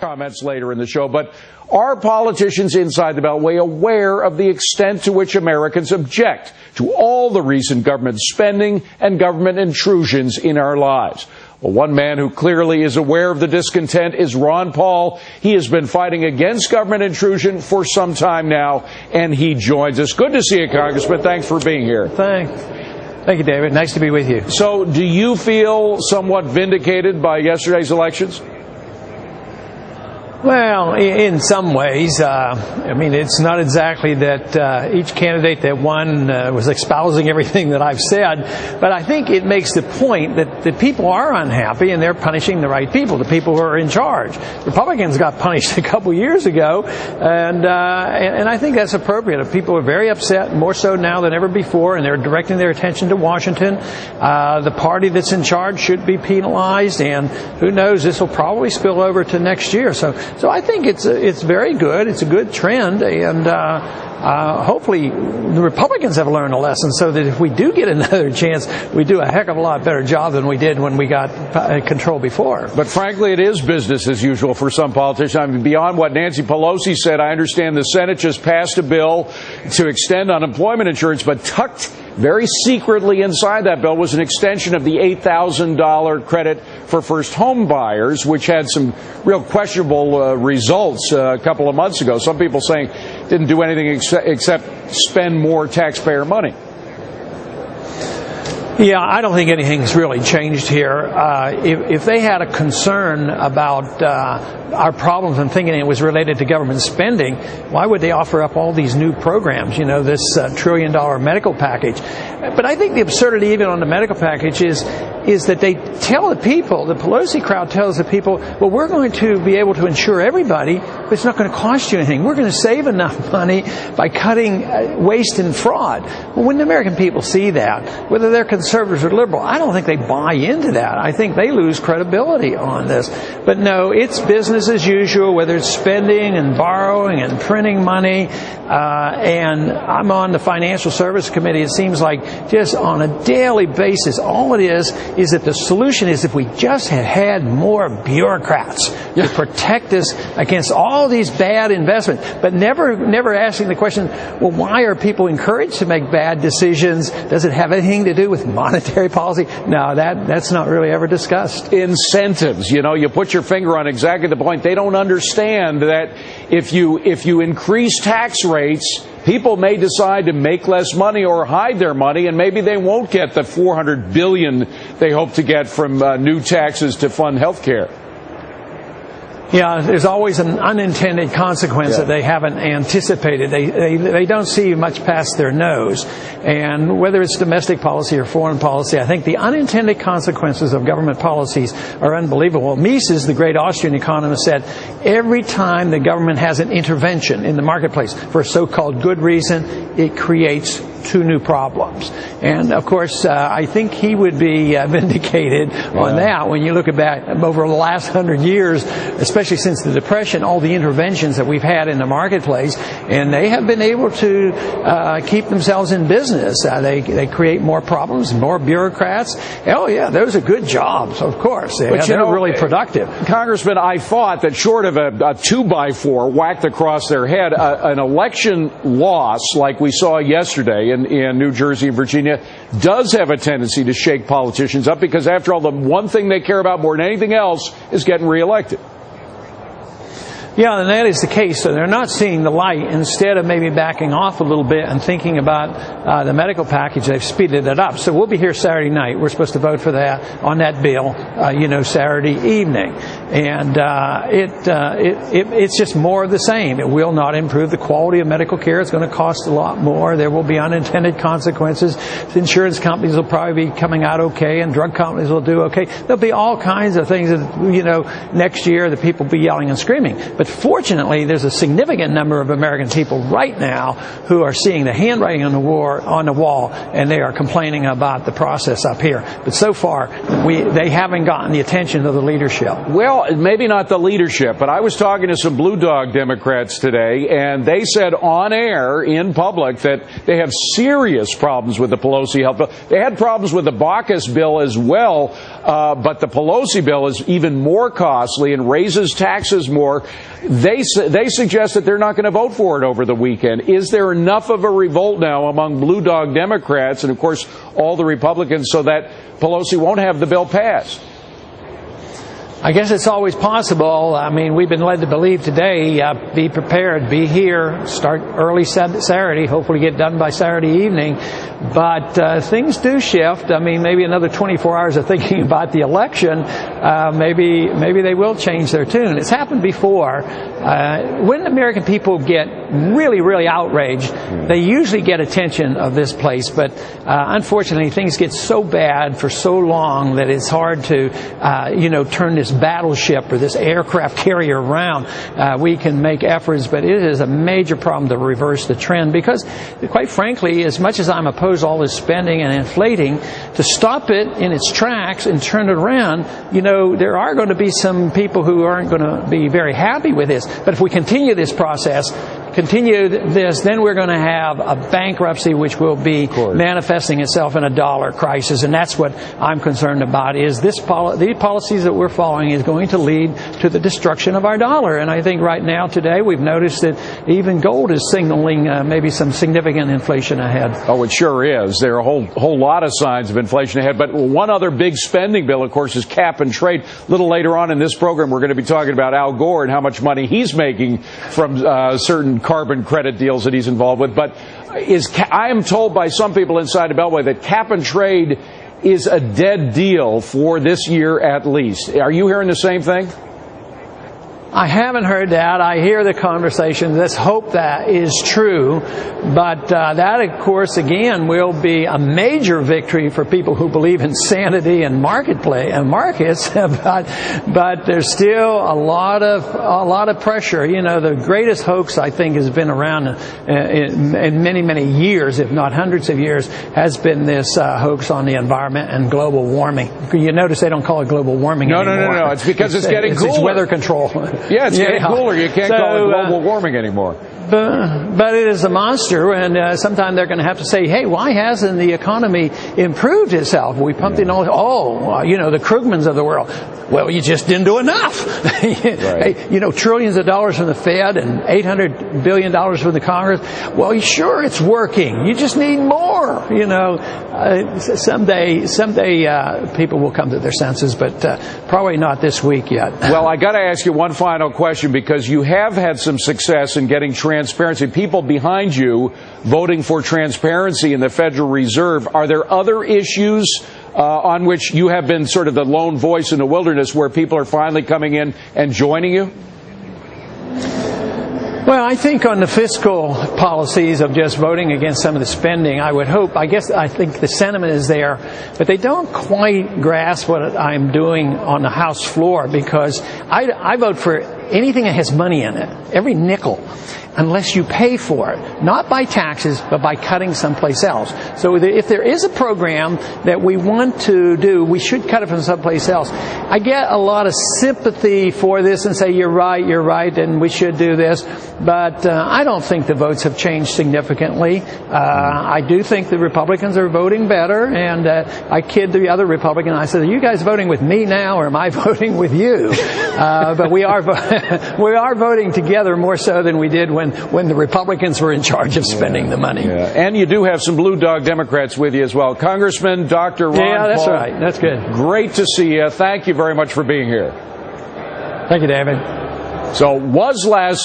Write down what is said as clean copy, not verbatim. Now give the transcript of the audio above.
Comments later in the show, but are politicians inside the Beltway aware of the extent to which Americans object to all the recent government spending and government intrusions in our lives? Well, one man who clearly is aware of the discontent is Ron Paul. He has been fighting against government intrusion for some time now, and he joins us. Good to see you, Congressman. Thanks for being here. Thank you, David. Nice to be with you. So, do you feel somewhat vindicated by yesterday's elections? Well, in some ways, I mean, it's not exactly that each candidate that won was espousing everything that I've said, but I think it makes the point that the people are unhappy and they're punishing the right people, the people who are in charge. Republicans got punished a couple years ago, and I think that's appropriate. People are very upset, more so now than ever before, and they're directing their attention to Washington. The party that's in charge should be penalized, and who knows, this will probably spill over to next year. So I think it's very good. It's a good trend, and hopefully the Republicans have learned a lesson so that if we do get another chance, we do a heck of a lot better job than we did when we got control before. But frankly, it is business as usual for some politicians. I mean, beyond what Nancy Pelosi said, I understand the Senate just passed a bill to extend unemployment insurance, but tucked very secretly inside that bill was an extension of the $8,000 credit for first home buyers, which had some real questionable results a couple of months ago. Some people saying didn't do anything except spend more taxpayer money. Yeah, I don't think anything's really changed here. If they had a concern about our problems and thinking it was related to government spending, why would they offer up all these new programs, you know, this $1 trillion medical package? But I think the absurdity even on the medical package is that they tell the people, the Pelosi crowd tells the people, well, we're going to be able to insure everybody, but it's not going to cost you anything. We're going to save enough money by cutting waste and fraud. Well, when the American people see that, whether they're conservatives or liberal, I don't think they buy into that. I think they lose credibility on this. But no, it's business as usual, whether it's spending and borrowing and printing money. And I'm on the Financial Service Committee. It seems like just on a daily basis, all it is that the solution is if we just had more bureaucrats to protect us against all these bad investments, but never asking the question, well, why are people encouraged to make bad decisions? Does it have anything to do with monetary policy? No, that's not really ever discussed. Incentives, you know, you put your finger on exactly the point. They don't understand that if you increase tax rates, people may decide to make less money or hide their money, and maybe they won't get the $400 billion they hope to get from new taxes to fund health care. Yeah, there's always an unintended consequence that they haven't anticipated. They don't see much past their nose. And whether it's domestic policy or foreign policy, I think the unintended consequences of government policies are unbelievable. Mises, the great Austrian economist, said every time the government has an intervention in the marketplace for a so-called good reason, it creates two new problems. And of course, I think he would be vindicated on that when you look at over the last 100 years, especially since the Depression, all the interventions that we've had in the marketplace, and they have been able to keep themselves in business. They create more problems, more bureaucrats. Oh yeah, those are good jobs, of course. They're really productive. Congressman, I thought that short of a 2x4 whacked across their head, an election loss like we saw yesterday in New Jersey and Virginia does have a tendency to shake politicians up, because after all, the one thing they care about more than anything else is getting reelected. Yeah, and that is the case. So they're not seeing the light. Instead of maybe backing off a little bit and thinking about the medical package, they've speeded it up. So we'll be here Saturday night. We're supposed to vote for that, on that bill, Saturday evening. And it's just more of the same. It will not improve the quality of medical care. It's going to cost a lot more. There will be unintended consequences. The insurance companies will probably be coming out okay, and drug companies will do okay. There'll be all kinds of things that, next year the people will be yelling and screaming. But But fortunately, there's a significant number of American people right now who are seeing the handwriting on the wall, and they are complaining about the process up here. But so far, they haven't gotten the attention of the leadership. Well, maybe not the leadership, but I was talking to some Blue Dog Democrats today, and they said on air in public that they have serious problems with the Pelosi health bill. They had problems with the Baucus bill as well, but the Pelosi bill is even more costly and raises taxes more. They suggest that they're not going to vote for it over the weekend. Is there enough of a revolt now among Blue Dog Democrats and, of course, all the Republicans so that Pelosi won't have the bill passed? I guess it's always possible. I mean, we've been led to believe today, be prepared, be here, start early Saturday, hopefully get done by Saturday evening. But things do shift. I mean, maybe another 24 hours of thinking about the election, maybe they will change their tune. It's happened before. When American people get really, really outraged, they usually get attention of this place. But unfortunately, things get so bad for so long that it's hard to, turn this battleship or this aircraft carrier around. We can make efforts, but it is a major problem to reverse the trend because, quite frankly, as much as I'm opposed to all this spending and inflating, to stop it in its tracks and turn it around, there are going to be some people who aren't going to be very happy with this. But if we continue this process, then we're going to have a bankruptcy which will be manifesting itself in a dollar crisis, and that's what I'm concerned about. Is these policies that we're following is going to lead to the destruction of our dollar? And I think right now today we've noticed that even gold is signaling maybe some significant inflation ahead. Oh, it sure is. There are a whole lot of signs of inflation ahead. But one other big spending bill, of course, is cap and trade. A little later on in this program, we're going to be talking about Al Gore and how much money he's making from certain carbon credit deals that he's involved with. But I am told by some people inside the Beltway that cap and trade is a dead deal for this year at least. Are you hearing the same thing? I haven't heard that. I hear the conversation. Let's hope that is true. But that, of course, again, will be a major victory for people who believe in sanity and markets. But there's still a lot of pressure. The greatest hoax I think has been around in many, many years, if not hundreds of years, has been this hoax on the environment and global warming. You notice they don't call it global warming anymore. No. It's because it's getting cooler. It's weather control. Yeah, it's getting cooler. You can't call it global warming anymore. But it is a monster, and sometime they're going to have to say, hey, why hasn't the economy improved itself? We pumped in all, the Krugmans of the world. Well, you just didn't do enough. Right. Trillions of dollars from the Fed and $800 billion from the Congress. Well, sure, it's working. You just need more. Someday people will come to their senses, but probably not this week yet. Well, I got to ask you one final question, because you have had some success in getting transparency. People behind you voting for transparency in the Federal Reserve. Are there other issues on which you have been sort of the lone voice in the wilderness where people are finally coming in and joining you? Well, I think on the fiscal policies of just voting against some of the spending, I think the sentiment is there, but they don't quite grasp what I'm doing on the House floor, because I vote for anything that has money in it, every nickel, unless you pay for it, not by taxes, but by cutting someplace else. So if there is a program that we want to do, we should cut it from someplace else. I get a lot of sympathy for this and say, you're right, and we should do this. But I don't think the votes have changed significantly. I do think the Republicans are voting better, and I kid the other Republican. I said, are you guys voting with me now, or am I voting with you? But we are voting together more so than we did when the Republicans were in charge of spending the money. Yeah. And you do have some Blue Dog Democrats with you as well. Congressman Dr. Ron Yeah, that's Paul, right. That's good. Great to see you. Thank you very much for being here. Thank you, David. So was last